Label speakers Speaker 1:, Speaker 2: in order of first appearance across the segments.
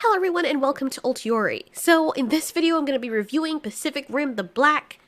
Speaker 1: Hello everyone and welcome to Ultiori. So in this video I'm going to be reviewing Pacific Rim the Black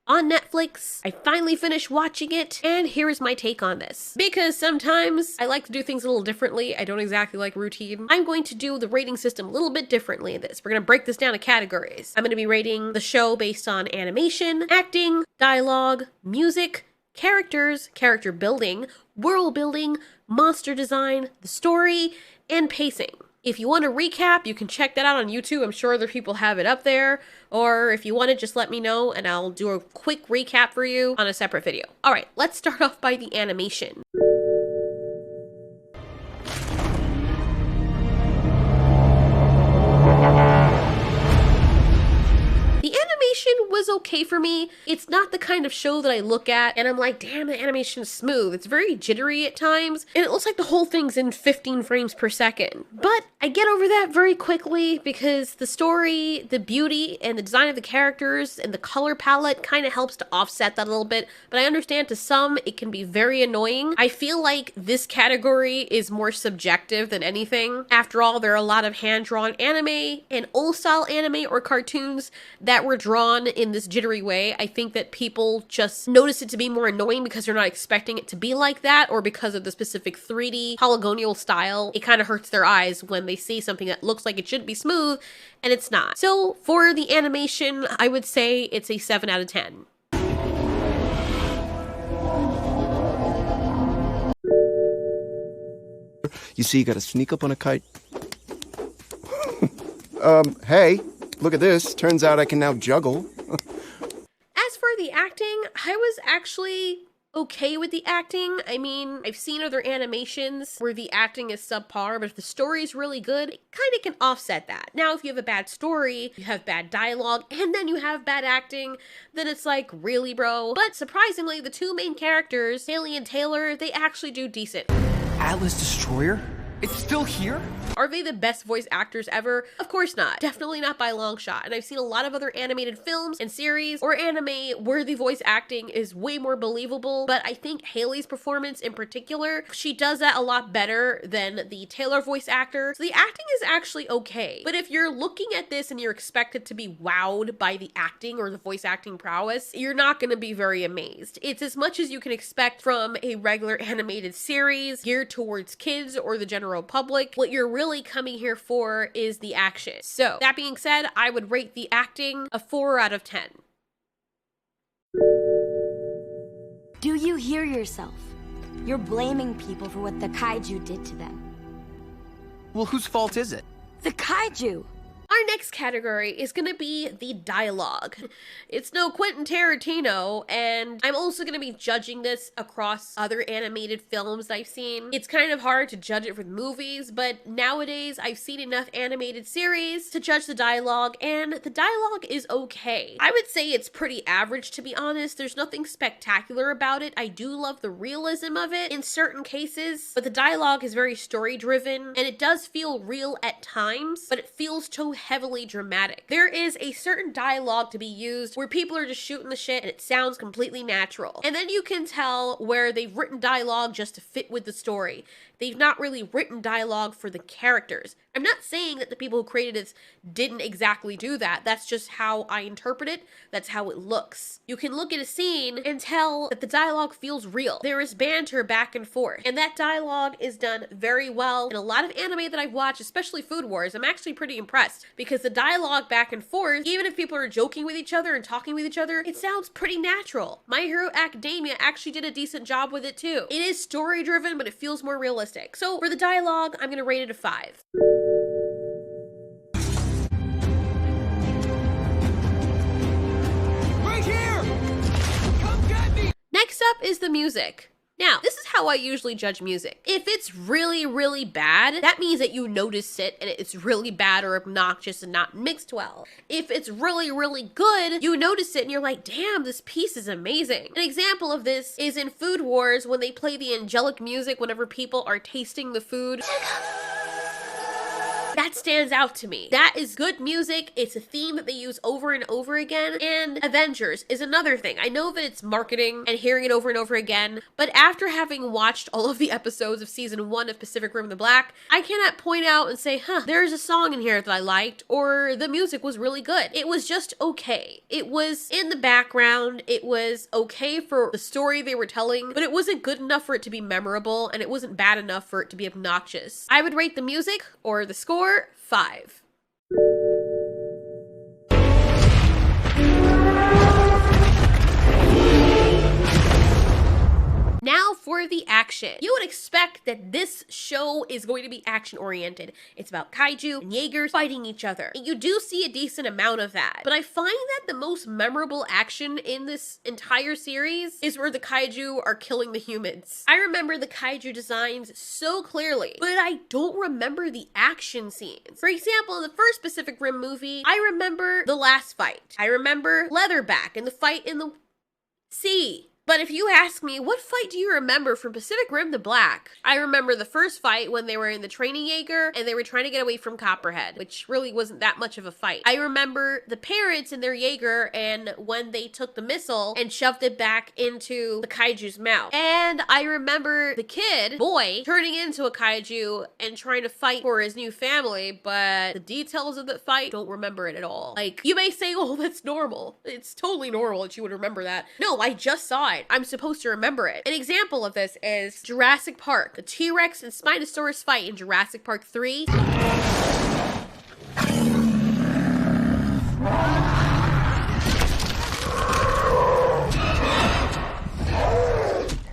Speaker 1: on Netflix. I finally finished watching it and here is my take on this. Because sometimes I like to do things a little differently. I don't exactly like routine. I'm going to do the rating system a little bit differently in this. We're going to break this down to categories. I'm going to be rating the show based on animation, acting, dialogue, music, characters, character building, world building, monster design, the story, and pacing. If you want a recap, you can check that out on YouTube. I'm sure other people have it up there. Or if you want to, just let me know and I'll do a quick recap for you on a separate video. All right, let's start off by the animation. The animation was okay for me. It's not the kind of show that I look at and I'm like, damn, the animation is smooth. It's very jittery at times, and it looks like the whole thing's in 15 frames per second. But I get over that very quickly because the story, the beauty, and the design of the characters and the color palette kind of helps to offset that a little bit. But I understand to some it can be very annoying. I feel like this category is more subjective than anything. After all, there are a lot of hand-drawn anime and old-style anime or cartoons that were drawn in this jittery way. I think that people just notice it to be more annoying because they're not expecting it to be like that, or because of the specific 3D polygonal style. It kind of hurts their eyes when they see something that looks like it should be smooth and it's not. So for the animation, I would say it's a 7 out of 10.
Speaker 2: You see, you gotta sneak up on a kite. Hey, look at this. Turns out I can now juggle.
Speaker 1: As for the acting, I was actually okay with the acting. I mean, I've seen other animations where the acting is subpar, but if the story is really good, it kind of can offset that. Now, if you have a bad story, you have bad dialogue, and then you have bad acting, then it's like, really, bro? But surprisingly, the two main characters, Haley and Taylor, they actually do decent.
Speaker 3: Atlas Destroyer? It's still here?
Speaker 1: Are they the best voice actors ever? Of course not. Definitely not by a long shot. And I've seen a lot of other animated films and series or anime where the voice acting is way more believable, but I think Haley's performance in particular, she does that a lot better than the Taylor voice actor. So the acting is actually okay. But if you're looking at this and you're expected to be wowed by the acting or the voice acting prowess, you're not going to be very amazed. It's as much as you can expect from a regular animated series geared towards kids or the general public. What you're really coming here for is the action. So that being said, I would rate the acting a 4 out of 10.
Speaker 4: Do you hear yourself? You're blaming people for what the kaiju did to them.
Speaker 3: Well, whose fault is it?
Speaker 4: The kaiju!
Speaker 1: Our next category is going to be the dialogue. It's no Quentin Tarantino, and I'm also going to be judging this across other animated films I've seen. It's kind of hard to judge it with movies, but nowadays I've seen enough animated series to judge the dialogue, and the dialogue is okay. I would say it's pretty average, to be honest. There's nothing spectacular about it. I do love the realism of it in certain cases, but the dialogue is very story-driven, and it does feel real at times, but it feels too heavily dramatic. There is a certain dialogue to be used where people are just shooting the shit and it sounds completely natural. And then you can tell where they've written dialogue just to fit with the story. They've not really written dialogue for the characters. I'm not saying that the people who created this didn't exactly do that. That's just how I interpret it. That's how it looks. You can look at a scene and tell that the dialogue feels real. There is banter back and forth, and that dialogue is done very well. In a lot of anime that I've watched, especially Food Wars, I'm actually pretty impressed because the dialogue back and forth, even if people are joking with each other and talking with each other, it sounds pretty natural. My Hero Academia actually did a decent job with it too. It is story driven, but it feels more realistic. So for the dialogue, I'm going to rate it a 5.
Speaker 3: Right here! Come get me!
Speaker 1: Next up is the music. Now, this is how I usually judge music. If it's really, really bad, that means that you notice it and it's really bad or obnoxious and not mixed well. If it's really, really good, you notice it and you're like, damn, this piece is amazing. An example of this is in Food Wars when they play the angelic music whenever people are tasting the food. That stands out to me. That is good music. It's a theme that they use over and over again. And Avengers is another thing. I know that it's marketing and hearing it over and over again, but after having watched all of the episodes of season 1 of Pacific Rim the Black, I cannot point out and say, there's a song in here that I liked, or the music was really good. It was just okay. It was in the background. It was okay for the story they were telling, but it wasn't good enough for it to be memorable, and it wasn't bad enough for it to be obnoxious. I would rate the music or the score 5. Now for the action. You would expect that this show is going to be action-oriented. It's about kaiju and Jaegers fighting each other. And you do see a decent amount of that. But I find that the most memorable action in this entire series is where the kaiju are killing the humans. I remember the kaiju designs so clearly, but I don't remember the action scenes. For example, in the first Pacific Rim movie, I remember the last fight. I remember Leatherback and the fight in the sea. But if you ask me, what fight do you remember from Pacific Rim the Black? I remember the first fight when they were in the training Jaeger and they were trying to get away from Copperhead, which really wasn't that much of a fight. I remember the parents in their Jaeger and when they took the missile and shoved it back into the kaiju's mouth. And I remember the kid, boy, turning into a kaiju and trying to fight for his new family, but the details of that fight, don't remember it at all. Like, you may say, oh, that's normal. It's totally normal that you would remember that. No, I just saw it. I'm supposed to remember it. An example of this is Jurassic Park. The T-Rex and Spinosaurus fight in Jurassic Park 3.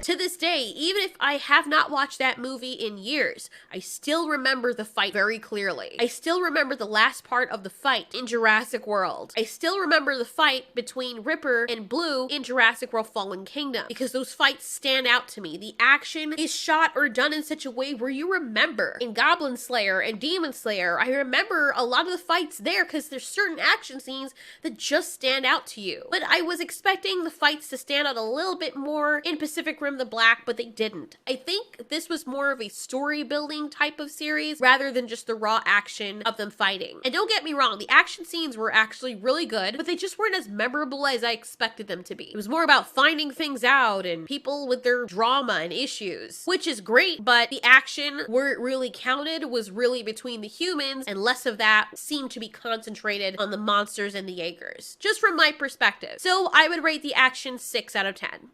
Speaker 1: To this day, even if I have not watched that movie in years, I still remember the fight very clearly. I still remember the last part of the fight in Jurassic World. I still remember the fight between Ripper and Blue in Jurassic World Fallen Kingdom, because those fights stand out to me. The action is shot or done in such a way where you remember. In Goblin Slayer and Demon Slayer, I remember a lot of the fights there because there's certain action scenes that just stand out to you. But I was expecting the fights to stand out a little bit more in Pacific Rim the Black, but they didn't. I think this was more of a story building type of series rather than just the raw action of them fighting. And don't get me wrong, the action scenes were actually really good, but they just weren't as memorable as I expected them to be. It was more about finding things out and people with their drama and issues, which is great, but the action where it really counted was really between the humans, and less of that seemed to be concentrated on the monsters and the Jaegers, just from my perspective. So I would rate the action 6 out of 10.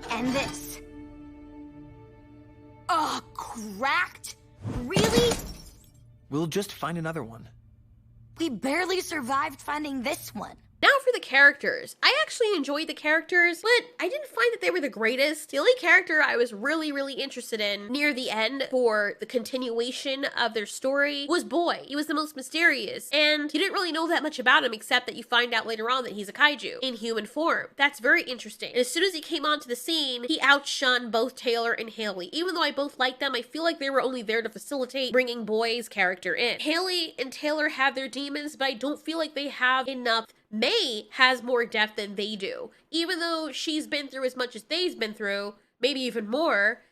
Speaker 4: And this. Ugh, cracked? Really?
Speaker 3: We'll just find another one.
Speaker 4: We barely survived finding this one.
Speaker 1: Now for the characters. I actually enjoyed the characters, but I didn't find that they were the greatest. The only character I was really interested in near the end for the continuation of their story was Boy. He was the most mysterious, and you didn't really know that much about him except that you find out later on that he's a kaiju in human form. That's very interesting. And as soon as he came onto the scene, he outshone both Taylor and Haley. Even though I both liked them, I feel like they were only there to facilitate bringing Boy's character in. Haley and Taylor have their demons, but I don't feel like they have enough. May has more depth than they do. Even though she's been through as much as they've been through, maybe even more,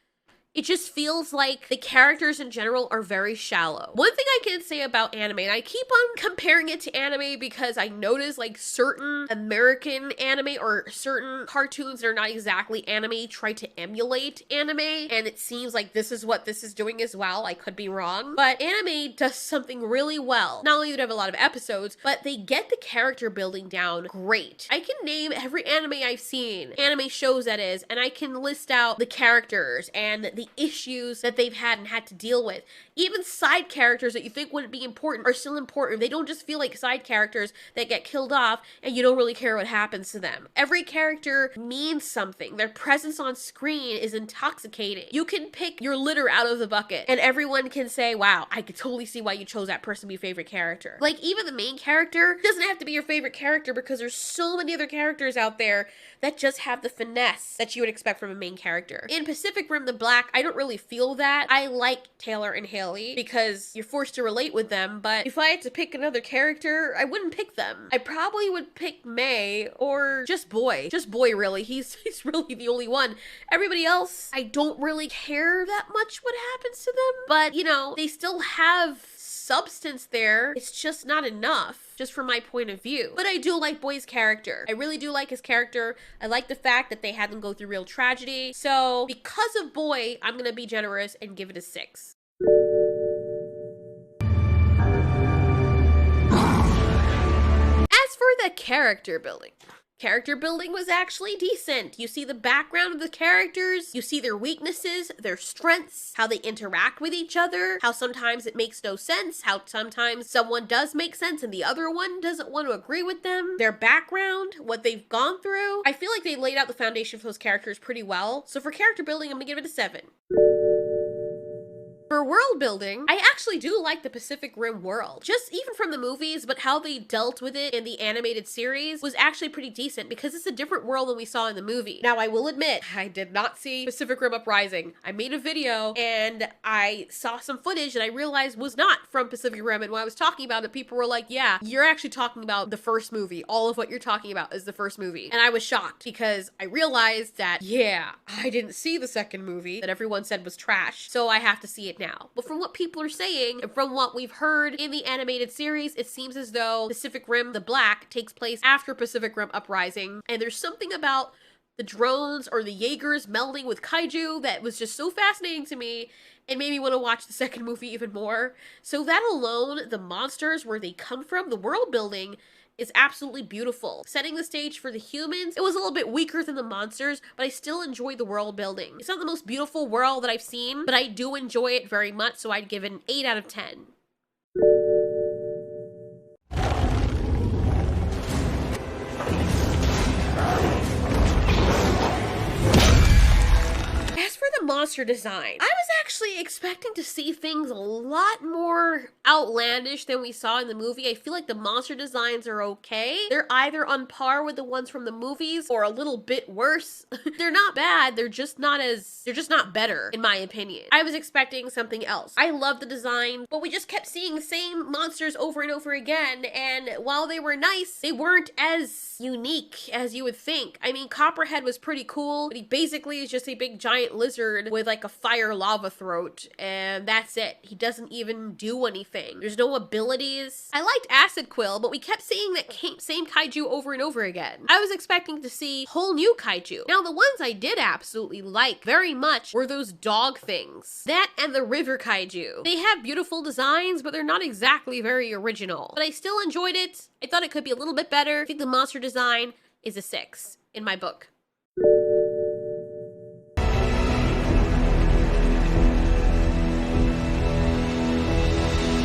Speaker 1: it just feels like the characters in general are very shallow. One thing I can say about anime, and I keep on comparing it to anime because I notice like certain American anime or certain cartoons that are not exactly anime try to emulate anime, and it seems like this is what this is doing as well. I could be wrong, but anime does something really well. Not only do they have a lot of episodes, but they get the character building down great. I can name every anime I've seen, anime shows that is, and I can list out the characters and the issues that they've had and had to deal with. Even side characters that you think wouldn't be important are still important. They don't just feel like side characters that get killed off and you don't really care what happens to them. Every character means something. Their presence on screen is intoxicating. You can pick your litter out of the bucket and everyone can say, wow, I could totally see why you chose that person to be your favorite character. Like, even the main character doesn't have to be your favorite character because there's so many other characters out there that just have the finesse that you would expect from a main character. In Pacific Rim the Black, I don't really feel that. I like Taylor and Haley because you're forced to relate with them, but if I had to pick another character, I wouldn't pick them. I probably would pick May or just Boy. Just Boy, really. He's really the only one. Everybody else, I don't really care that much what happens to them, but you know, they still have substance there. It's just not enough, just from my point of view. But I do like Boy's character. I really do like his character. I like the fact that they had him go through real tragedy. So because of Boy, I'm gonna be generous and give it a 6. As for the character building, character building was actually decent. You see the background of the characters, you see their weaknesses, their strengths, how they interact with each other, how sometimes it makes no sense, how sometimes someone does make sense and the other one doesn't want to agree with them, their background, what they've gone through. I feel like they laid out the foundation for those characters pretty well. So for character building, I'm gonna give it a 7. For world building, I actually do like the Pacific Rim world. Just even from the movies, but how they dealt with it in the animated series was actually pretty decent because it's a different world than we saw in the movie. Now, I will admit, I did not see Pacific Rim Uprising. I made a video and I saw some footage that I realized was not from Pacific Rim, and when I was talking about it, people were like, yeah, you're actually talking about the first movie. All of what you're talking about is the first movie. And I was shocked because I realized that, yeah, I didn't see the second movie that everyone said was trash, so I have to see it now. But from what people are saying, and from what we've heard in the animated series, it seems as though Pacific Rim the Black takes place after Pacific Rim Uprising, and there's something about the drones or the Jaegers melding with kaiju that was just so fascinating to me and made me want to watch the second movie even more. So that alone, the monsters, where they come from, the world building, is absolutely beautiful. Setting the stage for the humans, it was a little bit weaker than the monsters, but I still enjoyed the world building. It's not the most beautiful world that I've seen, but I do enjoy it very much, so I'd give it an 8 out of 10. As for the monster design, I was actually expecting to see things a lot more outlandish than we saw in the movie. I feel like the monster designs are okay. They're either on par with the ones from the movies or a little bit worse. They're not bad, they're just not better, in my opinion. I was expecting something else. I love the design, but we just kept seeing the same monsters over and over again, and while they were nice, they weren't as unique as you would think. I mean, Copperhead was pretty cool, but he basically is just a big giant lizard with like a fire lava throat, and that's it. He doesn't even do anything. There's no abilities. I liked Acid Quill, but we kept seeing that same kaiju over and over again. I was expecting to see whole new kaiju. Now, the ones I did absolutely like very much were those dog things. That and the river kaiju. They have beautiful designs, but they're not exactly very original. But I still enjoyed it. I thought it could be a little bit better. I think the monster design is a 6 in my book.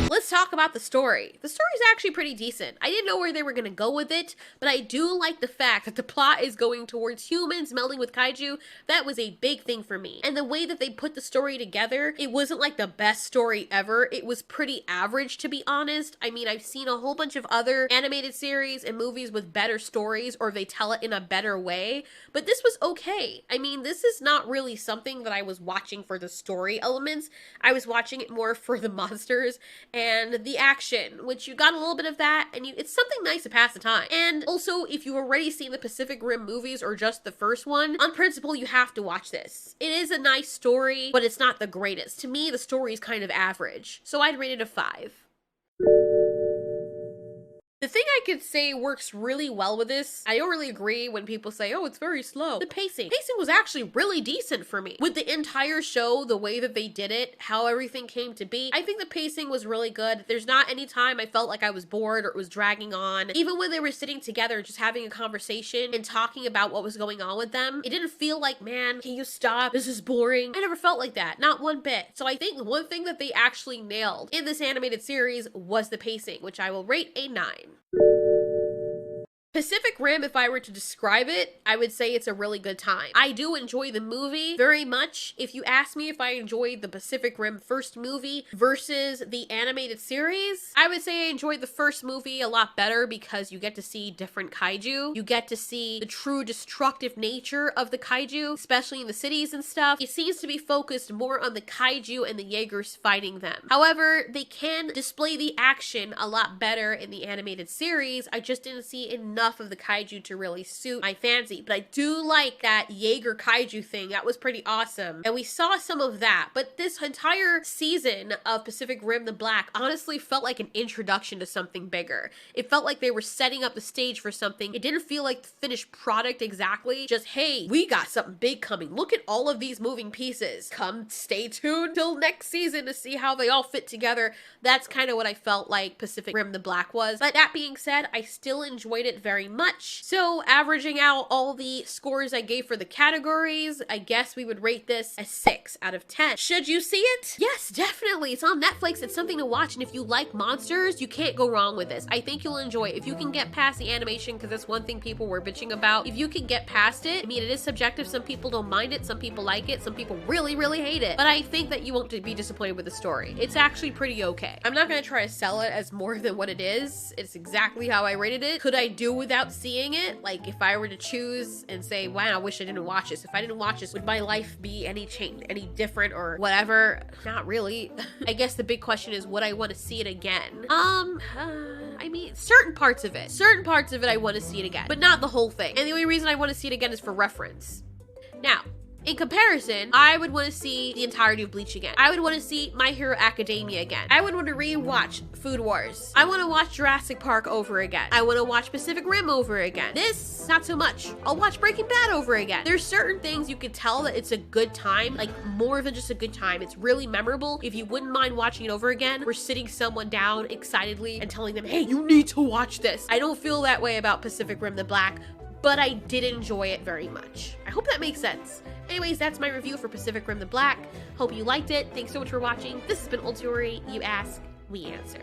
Speaker 1: Let's talk about the story. The story is actually pretty decent. I didn't know where they were going to go with it, but I do like the fact that the plot is going towards humans melding with kaiju. That was a big thing for me. And the way that they put the story together, it wasn't like the best story ever. It was pretty average, to be honest. I mean, I've seen a whole bunch of other animated series and movies with better stories, or they tell it in a better way, but this was okay. I mean, this is not really something that I was watching for the story elements. I was watching it more for the monsters and the action, which you got a little bit of that, and it's something nice to pass the time. And also, if you've already seen the Pacific Rim movies or just the first one, on principle, you have to watch this. It is a nice story, but it's not the greatest. To me, the story is kind of average, so I'd rate it a 5. The thing I could say works really well with this, I don't really agree when people say, oh, it's very slow. The pacing. Pacing was actually really decent for me. With the entire show, the way that they did it, how everything came to be, I think the pacing was really good. There's not any time I felt like I was bored or it was dragging on. Even when they were sitting together, just having a conversation and talking about what was going on with them, it didn't feel like, man, can you stop? This is boring. I never felt like that. Not one bit. So I think one thing that they actually nailed in this animated series was the pacing, which I will rate a 9. Pacific Rim, if I were to describe it, I would say it's a really good time. I do enjoy the movie very much. If you ask me if I enjoyed the Pacific Rim first movie versus the animated series, I would say I enjoyed the first movie a lot better because you get to see different kaiju. You get to see the true destructive nature of the kaiju, especially in the cities and stuff. It seems to be focused more on the kaiju and the Jaegers fighting them. However, they can display the action a lot better in the animated series. I just didn't see enough of the kaiju to really suit my fancy, but I do like that Jaeger kaiju thing. That was pretty awesome, and we saw some of that. But this entire season of Pacific Rim the Black honestly felt like an introduction to something bigger. It felt like they were setting up the stage for something. It didn't feel like the finished product exactly. Just, hey, we got something big coming. Look at all of these moving pieces. Come stay tuned till next season to see how they all fit together. That's kind of what I felt like Pacific Rim the Black was. But that being said, I still enjoyed it very much. So averaging out all the scores I gave for the categories, I guess we would rate this a 6 out of 10. Should you see it? Yes, definitely. It's on Netflix. It's something to watch. And if you like monsters, you can't go wrong with this. I think you'll enjoy it. If you can get past the animation, because that's one thing people were bitching about. If you can get past it, I mean, it is subjective. Some people don't mind it. Some people like it. Some people really, really hate it. But I think that you won't be disappointed with the story. It's actually pretty okay. I'm not going to try to sell it as more than what it is. It's exactly how I rated it. Could I do without seeing it? Like, if I were to choose and say, wow, I wish I didn't watch this. If I didn't watch this, would my life be any different or whatever? Not really. I guess the big question is, would I want to see it again? I mean, certain parts of it I want to see it again, but not the whole thing. And the only reason I want to see it again is for reference. Now, in comparison, I would want to see the entirety of Bleach again. I would want to see My Hero Academia again. I would want to rewatch Food Wars. I want to watch Jurassic Park over again. I want to watch Pacific Rim over again. This, not so much. I'll watch Breaking Bad over again. There's certain things you can tell that it's a good time, like more than just a good time. It's really memorable. If you wouldn't mind watching it over again, we're sitting someone down excitedly and telling them, hey, you need to watch this. I don't feel that way about Pacific Rim the Black, but I did enjoy it very much. I hope that makes sense. Anyways, that's my review for Pacific Rim the Black. Hope you liked it. Thanks so much for watching. This has been Ultiori. You ask, we answer.